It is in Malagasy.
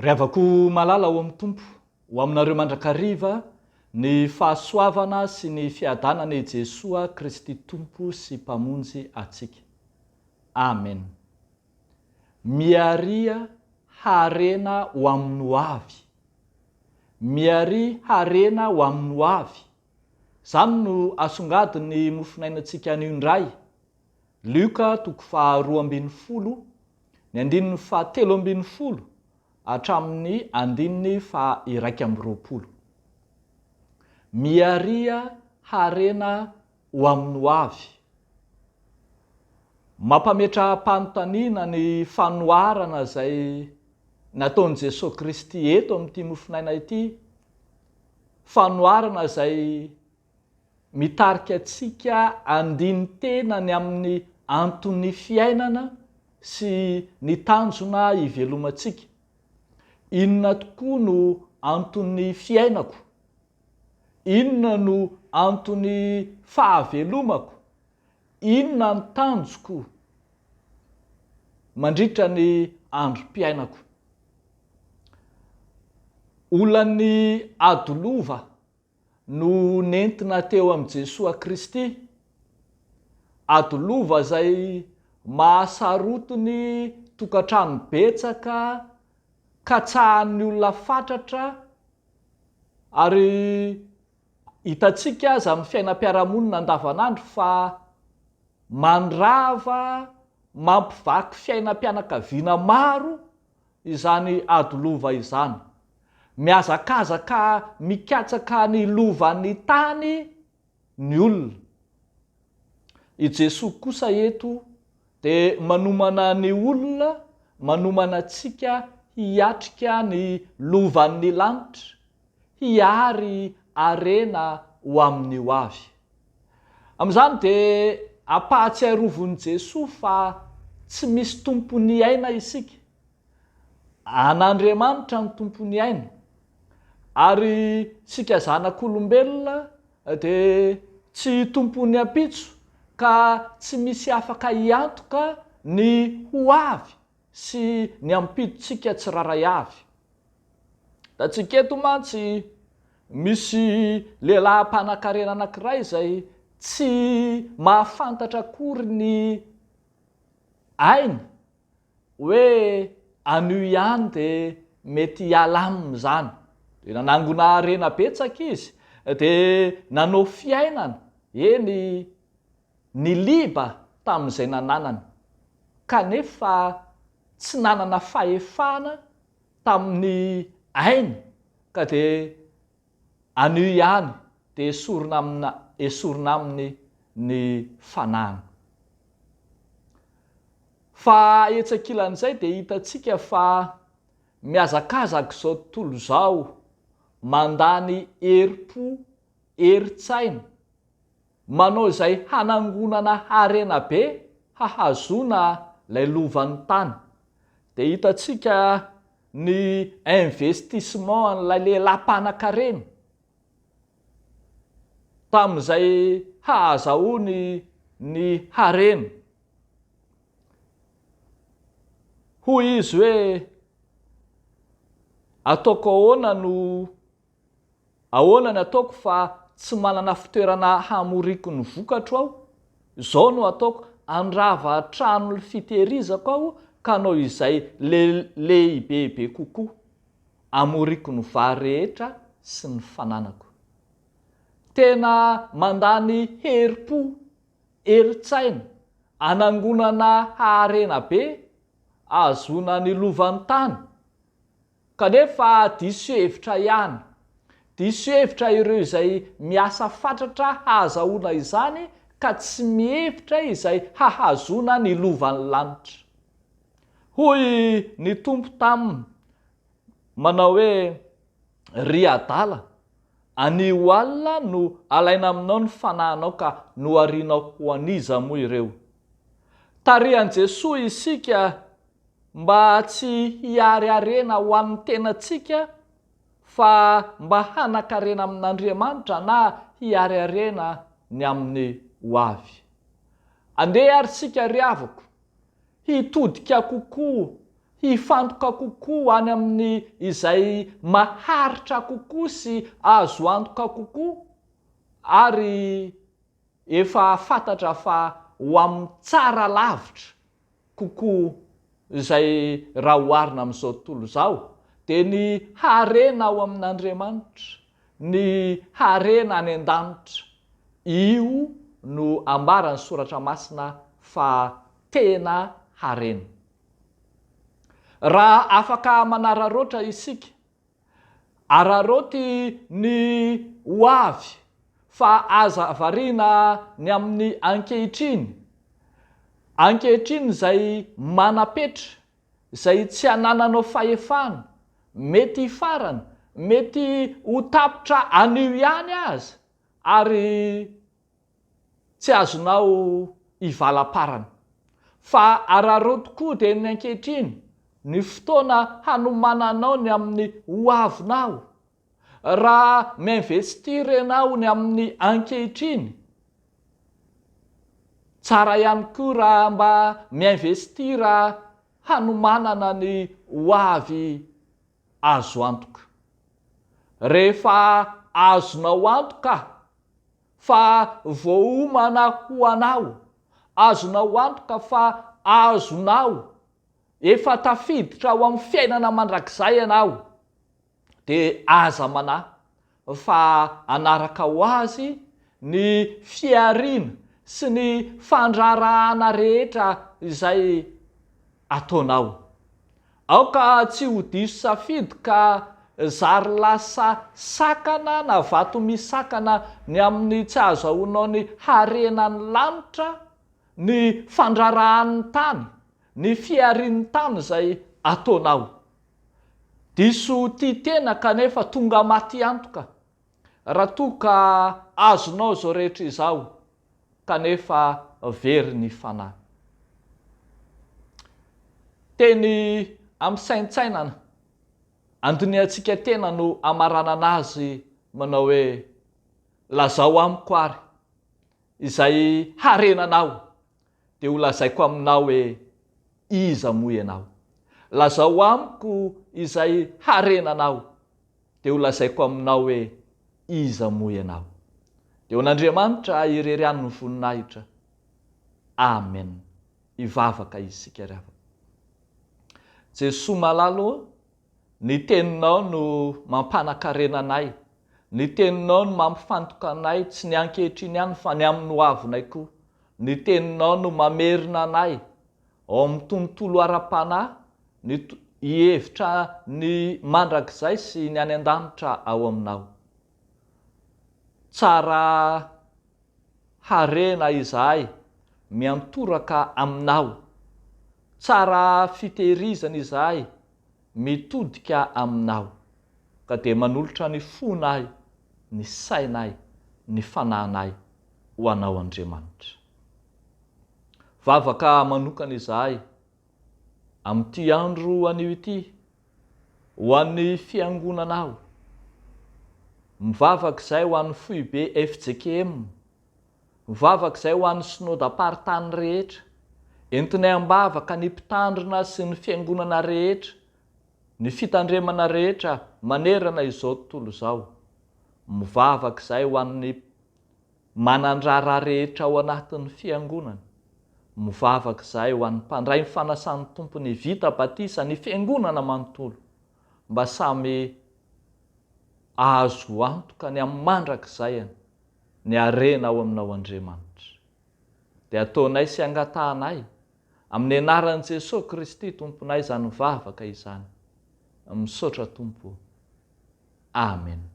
Riavako malala ho amin'ny tompo ho aminareo mandrakariva ny fahasoavana sy ny fiadanany Jesoa Kristy tompo sy mpamonjy atsika. Amen. Miaria harena ho amin'ny ho avy. Miaria harena ho amin'ny ho avy. Zany no asongadiny mofinainantsika anio indray. Luka 2:12, ny 7:13 hatramin'ny 1:20. Miaria harena ho amin'ny ho avy. Mampametra-panontaniana ny fanoharana izay nataon'i Jesosy Kristy eto amin'ity mofinaina ity. Fanoharana izay mitarika antsika andiny tenany amin'ny antony fiainana sy ny tanjona ivelomantsika. Inona tokoa no antony fiainako? Inona no antony fahavelomako? Inona ny tanjoko mandritra ny androm-piainako? Olan'ny adolova no nentina teo amin'i Jesoa Kristy. Adolova izay mahasaroto ny tokantrano betsaka, katsahan'ny olona fatratra, ary hitantsika aza amin'ny fiainam-piarahamonina andavanandro fa mandrava, mampivaky fiainam-pianakaviana maro izany adolova izany. Mihazakazaka mikatsaka ny lovan'ny tany ny olona. I Jesoa kosa eto dia manomana ny olona, manomana antsika hiatrika ny lovan'ny lanitra, hiary harena ho amin'ny ho avy. Amin'izany dia ampahatsiarovon'i Jesoa fa tsy misy tompony aina isika. An'Andriamanitra ny tompony aina. Ary sika zanak'olombelona dia tsy tompony ampitso ka tsy misy afaka hiantoka ny ho avy sy ny ampitotsika tsiraray avy. Tatsika eto mantsy misy lehilahy mpanan-karena anankiray izay tsy mahafantatra akory ny ainy hoe anio ihany dia mety hiala aminy izany. Dia nanangona harena betsaka izy, dia nanao fiainana, eny ny liba tamin'izay nananany, kanefa tsy nanana fahefana tamin'ny ainy, ka dia anio ihany dia esorina aminy ny fanahiny. Fa etsakilan'izay dia hitantsika fa mihazakazaka izao tontolo izao mandany herim-po, herin-tsaina, manao izay hanangonana harena be hahazona ilay lovan'ny tany. Dia hitantsika ny investissement an'ilay lehilahy mpanan-karena tamin'izay hahazahoany ny harena. Hoy izy hoe ataoko ahoana ny ataoko fa tsy manana fitoerana hamoriko ny vokatro aho? Izao no ataoko, andrava trano fitehirizako aho ka nao izay lehibebe kokoa, hamoriko ny vary rehetra sy ny fananako. Tena mandany herim-po, herin-tsaina, anangonana harena be, ahazoana ny lovan'ny tany, kanefa diso hevitra ihany. Diso hevitra ireo izay miasa fatratra hahazahoana izany ka tsy mihevitra izay hahazoana ny lovan'ny lanitra. Hoy ny tompo taminy, manao hoe ry adala, anio alina no alaina aminao ny fanahinao ka no arianao ho aniza moa ireo. Tarihan'i Jesoa isika mba tsy hiary harena ho an'ny tenantsika, fa mba hanan-karena amin'Andriamanitra na hiary harena ny amin'ny ho avy. Andeha ary sika ry havako, hitodika kokoa, hifantoka kokoa any amin'ny izay maharitra kokoa sy azo antoka kokoa, ary efa fantatra fa ho amin'ny tsara lavitra kokoa izay raha hoarina amin'izao tontolo izao, dia ny harena ao amin'Andriamanitra, ny harena any an-danitra. Io no ambarany soratra masina fa tena harena. Raha afaka manararoatra isika, araroty ny hoavy fa aza variana ny amin'ny ankehitriny izay manapetra, izay tsy hanananao fahefana, mety hifarana, mety ho tapitra anio ihany aza, ary tsy azonao hivalam-parana. Fa araroty koa dia ny ankehitriny, ny fotoana hanomananao ny amin'ny hoavinao. Raha miinvestira ianao ny amin'ny ankehitriny, tsara ihany koa raha mba miinvestira hanomanana ny hoavy azo antoka. Rehefa azonao antoka fa voaomana ho anao, azonao antoka fa azonao efa tafiditra ao amin'ny fiainana mandrakizay ianao, dia aza manahy fa anaraka ho azy ny fiariana sy ny fandrarahana rehetra izay ataonao. Aoka tsy ho diso safidy ka zary lasa sakana na vato misakana ny amin'ny tsy azahoanao ny harenan'ny lanitra, ny fandrarahan'ny tany, ny fiarian'ny tany izay ataonao. Diso tia tena kanefa tonga maty antoka, raha toa ka azonao izao rehetra izao kanefa very ny fanahy. Teny amin'ny saintsainana, andiniantsika tena no amaranana azy manao hoe: lazao amiko ary izay harenanao, dia ho lazaiko aminao hoe iza moa ianao. Lazao amiko izay harenanao, dia ho lazaiko aminao hoe iza moa ianao. Dia hon'Andriamanitra irery any ny voninahitra. Amen. Ivavaka isika ry havana. Jesoa malalo, ny teninao no mampanankarena anay, ny teninao no mampifantoka anay, tsy ny ankehitriny ihany fa ny amin'ny hoavinay koa. Ny teninao no mamerina anay ao amin'ny tontolo ara-panahy, ny hihevitra ny mandrakizay sy ny any an-danitra ao aminao. Tsara harena izahay miantoraka aminao, tsara fitehirizana izahay mitodika aminao, ka dia manolotra ny fonay, ny sainay, ny fanahinay ho anao Andriamanitra. Vavaka manokana izahay amin'ity andro anio ity, ho an'ny fiangonanao, mivavaka izay ho an'ny foibe FJKM, mivavaka izay ho an'ny synodam-paritany rehetra, entinay ambavaka ny mpitandrina sy ny fiangonana rehetra, ny fitandremana rehetra manerana izao tontolo izao. Mivavaka izay ho an'ny manandrara rehetra ao anatin'ny fiangonana, mivavaka izay ho an'ny mpandray ny fanasan'ny tompony vita batisa ny fiangonana manontolo, mba samy azo antoka ny amin'ny mandrakizay ny harena ao aminao Andriamanitra. Dia ataonay sy angatahanay amin'ny anaran'i Jesosy Kristy tomponay izany mivavaka izany. Misaotra Tompo. Amen.